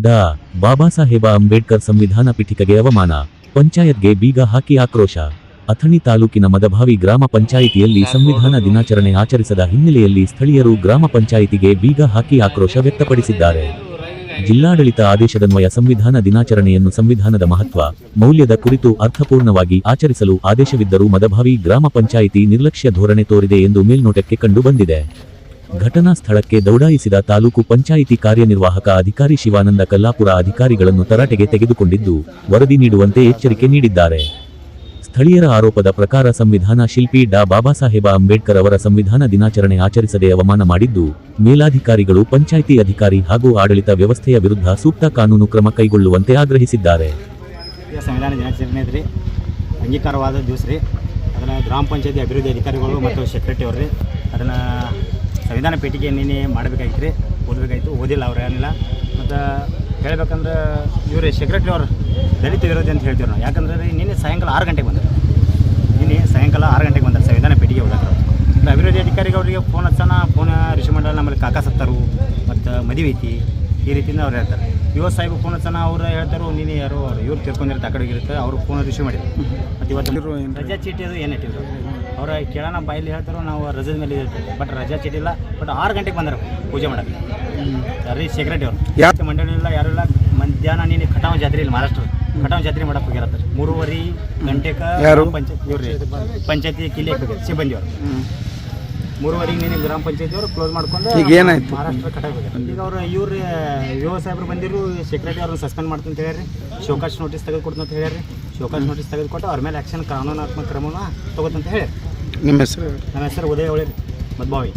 ಡಾ. ಬಾಬಾಸಾಹೇಬ ಅಂಬೇಡ್ಕರ್ ಸಂವಿಧಾನ ಪೀಠಿಕೆಗೆ ಅವಮಾನ, ಪಂಚಾಯತ್ಗೆ ಬೀಗ ಹಾಕಿ ಆಕ್ರೋಶ. ಅಥಣಿ ತಾಲೂಕಿನ ಮದಭಾವಿ ಗ್ರಾಮ ಪಂಚಾಯಿತಿಯಲ್ಲಿ ಸಂವಿಧಾನ ದಿನಾಚರಣೆ ಆಚರಿಸದ ಹಿನ್ನೆಲೆಯಲ್ಲಿ ಸ್ಥಳೀಯರು ಗ್ರಾಮ ಪಂಚಾಯಿತಿಗೆ ಬೀಗ ಹಾಕಿ ಆಕ್ರೋಶ ವ್ಯಕ್ತಪಡಿಸಿದ್ದಾರೆ. ಜಿಲ್ಲಾಡಳಿತ ಆದೇಶದನ್ವಯ ಸಂವಿಧಾನ ದಿನಾಚರಣೆಯನ್ನು ಸಂವಿಧಾನದ ಮಹತ್ವ, ಮೌಲ್ಯದ ಕುರಿತು ಅರ್ಥಪೂರ್ಣವಾಗಿ ಆಚರಿಸಲು ಆದೇಶವಿದ್ದರೂ ಮದಭಾವಿ ಗ್ರಾಮ ಪಂಚಾಯಿತಿ ನಿರ್ಲಕ್ಷ್ಯ ಧೋರಣೆ ತೋರಿದೆ ಎಂದು ಮೇಲ್ನೋಟಕ್ಕೆ ಕಂಡು ಬಂದಿದೆ. ಘಟನಾ ಸ್ಥಳಕ್ಕೆ ದೌಡಾಯಿಸಿದ ತಾಲೂಕು ಪಂಚಾಯಿತಿ ಕಾರ್ಯನಿರ್ವಾಹಕ ಅಧಿಕಾರಿ ಶಿವಾನಂದ ಕಲ್ಲಾಪುರ ಅಧಿಕಾರಿಗಳನ್ನು ತರಾಟೆಗೆ ತೆಗೆದುಕೊಂಡಿದ್ದು, ವರದಿ ನೀಡುವಂತೆ ಎಚ್ಚರಿಕೆ ನೀಡಿದ್ದಾರೆ. ಸ್ಥಳೀಯರ ಆರೋಪದ ಪ್ರಕಾರ ಸಂವಿಧಾನ ಶಿಲ್ಪಿ ಡಾ. ಬಾಬಾಸಾಹೇಬ ಅಂಬೇಡ್ಕರ್ ಅವರ ಸಂವಿಧಾನ ದಿನಾಚರಣೆ ಆಚರಿಸದೆ ಅವಮಾನ ಮಾಡಿದ್ದು, ಮೇಲಾಧಿಕಾರಿಗಳು ಪಂಚಾಯಿತಿ ಅಧಿಕಾರಿ ಹಾಗೂ ಆಡಳಿತ ವ್ಯವಸ್ಥೆಯ ವಿರುದ್ಧ ಸೂಕ್ತ ಕಾನೂನು ಕ್ರಮ ಕೈಗೊಳ್ಳುವಂತೆ ಆಗ್ರಹಿಸಿದ್ದಾರೆ. ಸಂವಿಧಾನ ದಿನಾಚರಣೆ ಇದ್ರಿ, ಅಂಗೀಕಾರವಾದ ದಿವಸ ರೀ. ಅದನ್ನು ಗ್ರಾಮ ಪಂಚಾಯತಿ ಅಭಿವೃದ್ಧಿ ಅಧಿಕಾರಿಗಳು ಮತ್ತು ಸೆಕ್ರೆಟರಿ ಅವ್ರಿ ಅದನ್ನು ಸಂವಿಧಾನ ಪೀಠಿಗೆ ನಿನ್ನೆ ಮಾಡಬೇಕಾಗಿತ್ತು ರೀ, ಓದಬೇಕಾಗಿತ್ತು, ಓದಿಲ್ಲ ಅವ್ರು ಏನಿಲ್ಲ. ಮತ್ತು ಹೇಳ್ಬೇಕಂದ್ರೆ ಇವರು ಸೆಕ್ರೆಟರಿ ಅವರು ದಲಿತ ವಿರೋಧಿ ಅಂತ ಹೇಳ್ತೀವಿ ನಾವು. ಯಾಕಂದ್ರೆ ರೀ ನಿನ್ನೆ ಸಾಯಂಕಾಲ 6 ಗಂಟೆಗೆ ಬಂದರು. ನಿನ್ನೆ ಸಾಯಂಕಾಲ 6 ಗಂಟೆಗೆ ಬಂದರು ಸಂವಿಧಾನ ಪೀಠಿಗೆ ಓದಕ್ಕೆ. ಅಭಿವೃದ್ಧಿ ಅಧಿಕಾರಿಗಳಿಗೆ ಫೋನ್ ಹಚ್ಚೋಣ, ಫೋನ್ ರಿಸೀವ್ ಮಾಡಲ್ಲ. ನಮ್ಮಲ್ಲಿ ಕಾಕ ಸತ್ತರು ಮತ್ತು ಮದುವೆ ಐತಿ, ಈ ರೀತಿಯಿಂದ ಅವ್ರು ಹೇಳ್ತಾರೆ. ಯುವ ಸಾಹೇಬ್ ಫೋನ್ ಹಚ್ಚೋಣ, ಅವ್ರು ಹೇಳ್ತಾರೆ ನೀನು ಯಾರು ಇವ್ರು ತಿರ್ಕೊಂಡಿರ್ತಾರೆ, ಆ ಕಡೆ ಇರುತ್ತೆ. ಅವರು ಫೋನ್ ರಿಸೀವ್ ಮಾಡಿದ್ರು. ಮತ್ತು ಇವತ್ತು ರಜಾ ಚೀಟಿ ಅದು ಏನು ಇಟ್ಟಿದ್ರು ಅವ್ರ ಕೇಳೋಣ ಬಾಯಲ್ಲಿ ಹೇಳ್ತಾರೋ ನಾವು ರಜದ ಮೇಲೆ ಇರ್ತೀವಿ. ಬಟ್ ರಜಾ ಚೀಟಿ ಇಲ್ಲ. ಬಟ್ 6 ಗಂಟೆಗೆ ಬಂದರು ಪೂಜೆ ಮಾಡೋಕ್ಕೆ. ಯಾರೀ ಸೆಕ್ರೆಟರಿ ಅವರು ಯಾರು ಮಂಡಳಿ ಇಲ್ಲ, ಯಾರು ಇಲ್ಲ. ಮಧ್ಯಾಹ್ನ ನೀನು ಕಟಾವು ಜಾತ್ರೆ ಇಲ್ಲ, ಮಹಾರಾಷ್ಟ್ರ ಕಟಾವು ಜಾತ್ರೆ ಮಾಡಕ್ಕೆ ಹೋಗಿರತ್ತಾರೆ. 3:30 ಗಂಟೆಗೆ ಪಂಚಾಯತ್ ಇವ್ರಿ ಪಂಚಾಯತಿ ಕಿಲಿಯಕ್ಕೆ ಹೋಗ್ಯಾರ ಸಿಬ್ಬಂದಿ ಅವರು. 3:30 ನೀನು ಗ್ರಾಮ ಪಂಚಾಯತಿ ಅವರು ಕ್ಲೋಸ್ ಮಾಡ್ಕೊಂಡು ಮಹಾರಾಷ್ಟ್ರ ಕಟಾವು ಹೋಗ್ಯಾರ. ಈಗ ಅವರು ಇವ್ರು ಯುವ ಸಾಹೇಬ್ರು ಬಂದಿರು, ಸೆಕ್ರೆಟರಿ ಅವ್ರನ್ನ ಸಸ್ಪೆಂಡ್ ಮಾಡ್ತೀನಿ ಅಂತ ಹೇಳ್ರಿ, ಶೋಕಾಸ್ ನೋಟಿಸ್ ತೆಗೆದುಕೊಡ್ತು ಅಂತ ಹೇಳ್ರಿ. ಶೋಕಾಸ್ ನೋಟಿಸ್ ತೆಗೆದುಕೊಟ್ಟು ಅವ್ರ ಮೇಲೆ ಆ್ಯಕ್ಷನ್ ಕಾನೂನಾತ್ಮಕ ಕ್ರಮನ ತಗೋತಂತ ಹೇಳಿ. ನಿಮ್ಮ ಹೆಸರು? ನಮ್ಮ ಹೆಸರು ಉದಯ ಒಳ್ಳೆ ಮದ್ಭಾವಿ.